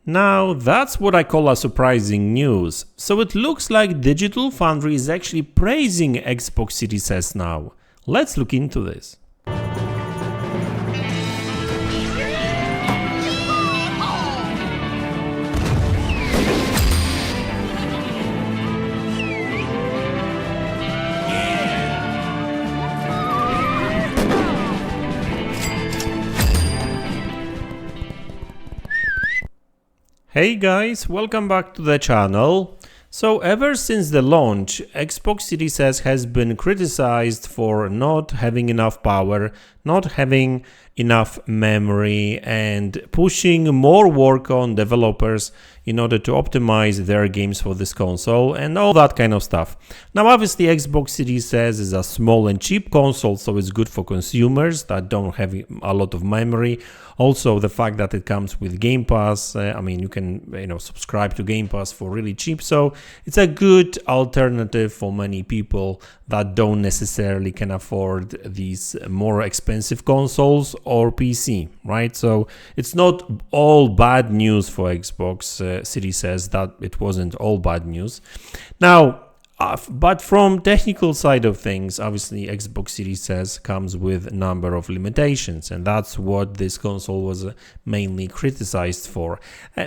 Now, that's what I call a surprising news. So it looks like Digital Foundry is actually praising Xbox Series S now. Let's look into this. Hey guys, welcome back to the channel. So ever since the launch, Xbox Series S has been criticized for not having enough power, not having enough memory, and pushing more work on developers in order to optimize their games for this console and all that kind of stuff. Now obviously Xbox Series S is a small and cheap console, so it's good for consumers that don't have a lot of memory. Also the fact that it comes with Game Pass, I mean you can subscribe to Game Pass for really cheap, so it's a good alternative for many people that don't necessarily can afford these more expensive consoles or PC, right? So it's not all bad news for Xbox Series S, that it wasn't all bad news. Now, but from technical side of things, obviously Xbox Series S comes with a number of limitations, and that's what this console was mainly criticized for.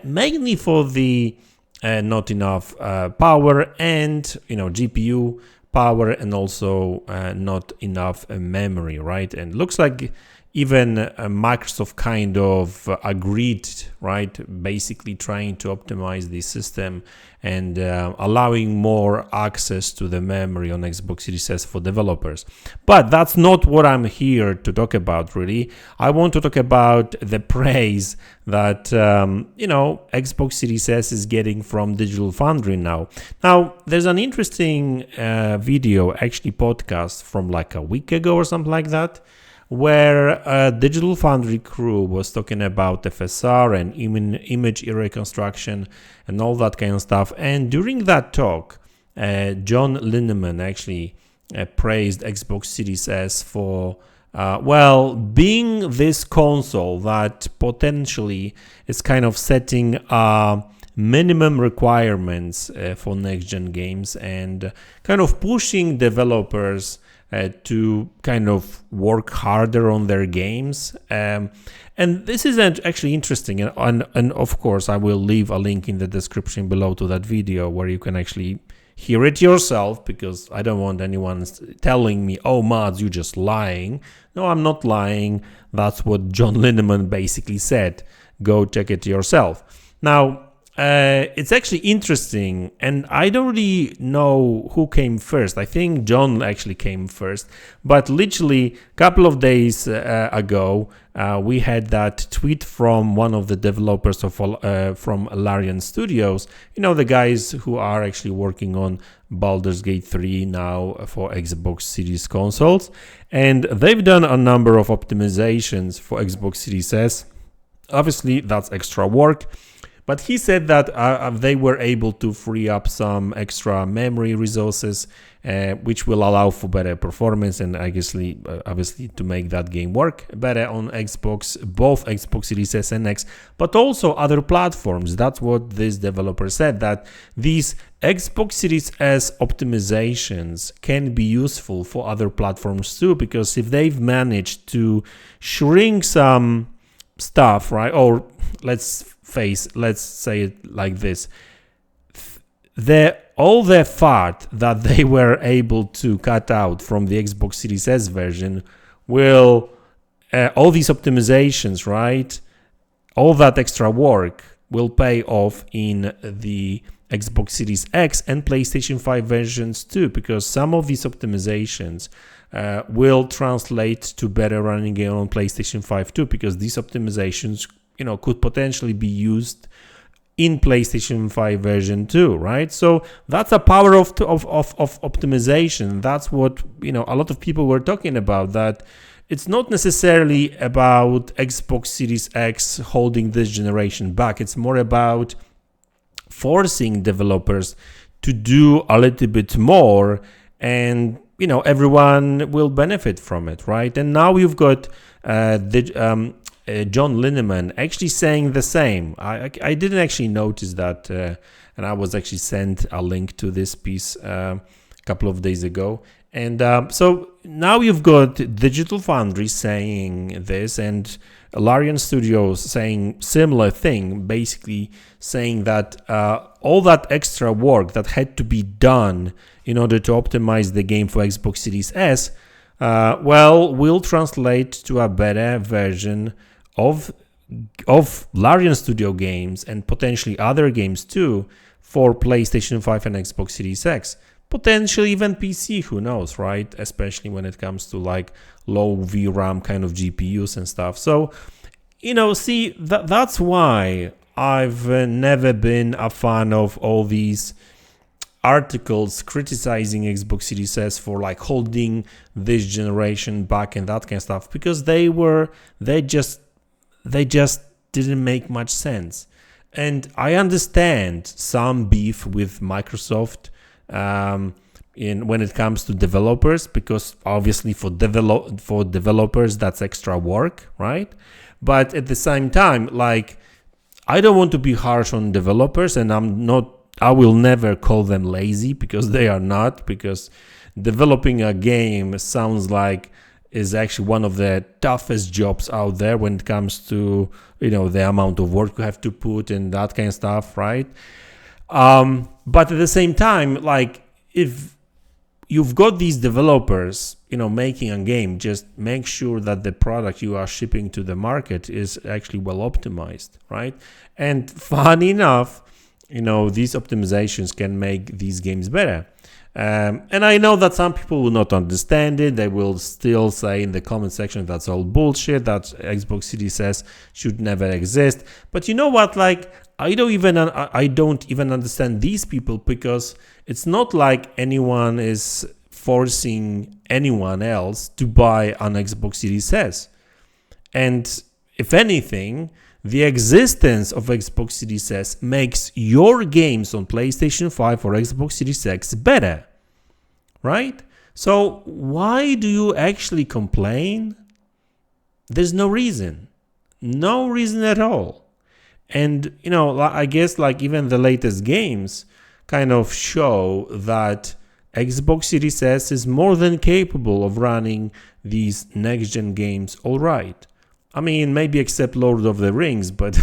Mainly for the not enough power and GPU power, and also not enough memory, right? And looks like even Microsoft kind of agreed, right? Basically trying to optimize the system and allowing more access to the memory on Xbox Series S for developers. But that's not what I'm here to talk about, really. I want to talk about the praise that, Xbox Series S is getting from Digital Foundry now. Now, there's an interesting video, actually podcast from like a week ago or something like that, where a Digital Foundry crew was talking about FSR and image reconstruction and all that kind of stuff. And during that talk, John Linneman actually praised Xbox Series S for being this console that potentially is kind of setting minimum requirements for next-gen games and kind of pushing developers to kind of work harder on their games. And this is actually interesting. And of course, I will leave a link in the description below to that video where you can actually hear it yourself, because I don't want anyone telling me, oh, MaDz, you're just lying. No, I'm not lying. That's what John Linneman basically said. Go check it yourself. Now, it's actually interesting, and I don't really know who came first. I think John actually came first, but literally a couple of days ago, we had that tweet from one of the developers from Larian Studios, the guys who are actually working on Baldur's Gate 3 now for Xbox Series consoles, and they've done a number of optimizations for Xbox Series S. Obviously, that's extra work. But he said that they were able to free up some extra memory resources, which will allow for better performance and obviously to make that game work better on Xbox, both Xbox Series S and X, but also other platforms. That's what this developer said, that these Xbox Series S optimizations can be useful for other platforms too, because if they've managed to shrink some stuff, right, or let's say it like this, all the fat that they were able to cut out from the Xbox Series S version will, all these optimizations, right, all that extra work will pay off in the Xbox Series X and PlayStation 5 versions too, because some of these optimizations will translate to better running game on PlayStation 5 too, because these optimizations could potentially be used in PlayStation 5 version too, right? So that's a power of optimization. That's what a lot of people were talking about, that it's not necessarily about Xbox Series X holding this generation back. It's more about forcing developers to do a little bit more, and everyone will benefit from it, right? And now you've got John Lineman actually saying the same. I didn't actually notice that, and I was actually sent a link to this piece a couple of days ago. And so now you've got Digital Foundry saying this, and Larian Studios saying similar thing, basically saying that all that extra work that had to be done in order to optimize the game for Xbox Series S, will translate to a better version of Larian Studio games and potentially other games too for PlayStation 5 and Xbox Series X. Potentially even PC, who knows, right? Especially when it comes to like low VRAM kind of GPUs and stuff. So, see, that's why I've never been a fan of all these articles criticizing Xbox Series S for like holding this generation back and that kind of stuff, because they just didn't make much sense. And I understand some beef with Microsoft when it comes to developers, because obviously for developers that's extra work, right? But at the same time, like, I don't want to be harsh on developers, and I will never call them lazy, because they are not, because developing a game sounds like is actually one of the toughest jobs out there when it comes to the amount of work you have to put and that kind of stuff, right? But at the same time, like, if you've got these developers, making a game, just make sure that the product you are shipping to the market is actually well optimized, right? And funny enough, these optimizations can make these games better. And I know that some people will not understand it. They will still say in the comment section that's all bullshit, that Xbox Series S should never exist. But you know what? Like, I don't even understand these people, because it's not like anyone is forcing anyone else to buy an Xbox Series S. And if anything, the existence of Xbox Series S makes your games on PlayStation 5 or Xbox Series X better, right? So why do you actually complain? There's no reason at all. And, I guess like even the latest games kind of show that Xbox Series S is more than capable of running these next-gen games all right. I mean, maybe except Lord of the Rings, but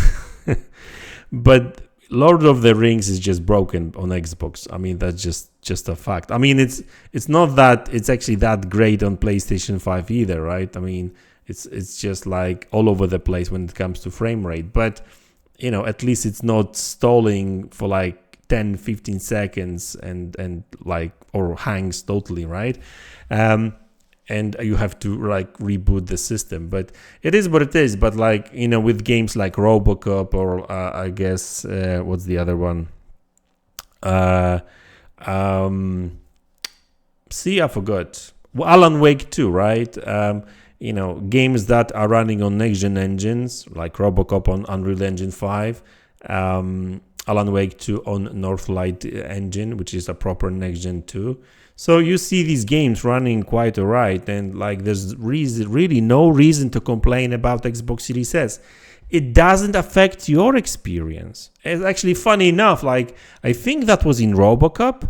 but Lord of the Rings is just broken on Xbox. I mean, that's just a fact. I mean, it's not that it's actually that great on PlayStation 5 either, right? I mean, it's just like all over the place when it comes to frame rate. But, at least it's not stalling for like 10-15 seconds and like, or hangs totally, right? And you have to like reboot the system, but it is what it is. But like, with games like RoboCop or I guess what's the other one? I forgot. Well, Alan Wake 2, right? Games that are running on next-gen engines like RoboCop on Unreal Engine 5, Alan Wake 2 on Northlight engine, which is a proper next-gen 2. So you see these games running quite alright, and like there's really no reason to complain about Xbox Series S. It doesn't affect your experience. It's actually funny enough, like I think that was in RoboCop,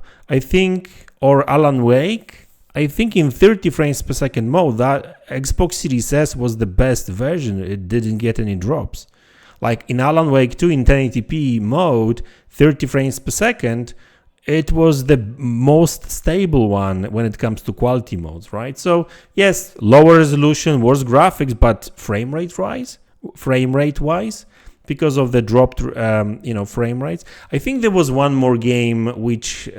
or Alan Wake, I think in 30 frames per second mode, that Xbox Series S was the best version. It didn't get any drops. Like in Alan Wake 2 in 1080p mode, 30 frames per second, it was the most stable one when it comes to quality modes, right? So yes, lower resolution, worse graphics, but frame rate wise, because of the dropped, frame rates. I think there was one more game which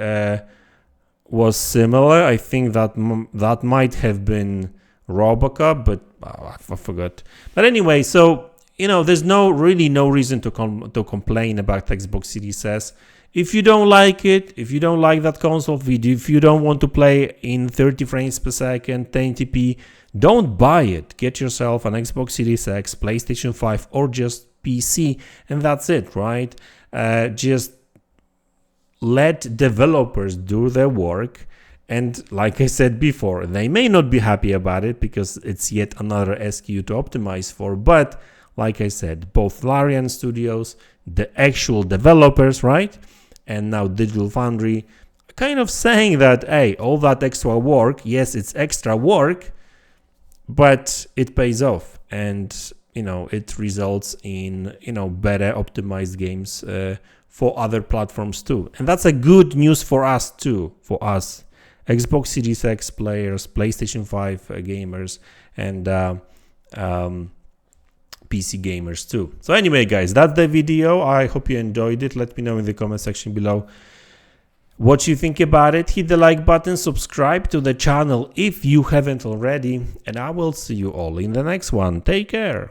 was similar. I think that might have been RoboCop, but I forgot. But anyway, so there's no reason to complain about Xbox Series S. If you don't like it, if you don't like that console video, if you don't want to play in 30 frames per second, 1080p, don't buy it. Get yourself an Xbox Series X, PlayStation 5, or just PC, and that's it, right? Just let developers do their work. And like I said before, they may not be happy about it because it's yet another SKU to optimize for, but like I said, both Larian Studios, the actual developers, right? And now Digital Foundry, kind of saying that, hey, all that extra work, yes, it's extra work, but it pays off, and it results in better optimized games for other platforms too. And that's a good news for us too, for us Xbox Series X players, PlayStation 5 gamers, and PC gamers too. So anyway, guys, that's the video. I hope you enjoyed it. Let me know in the comment section below what you think about it. Hit the like button, subscribe to the channel if you haven't already, and I will see you all in the next one. Take care.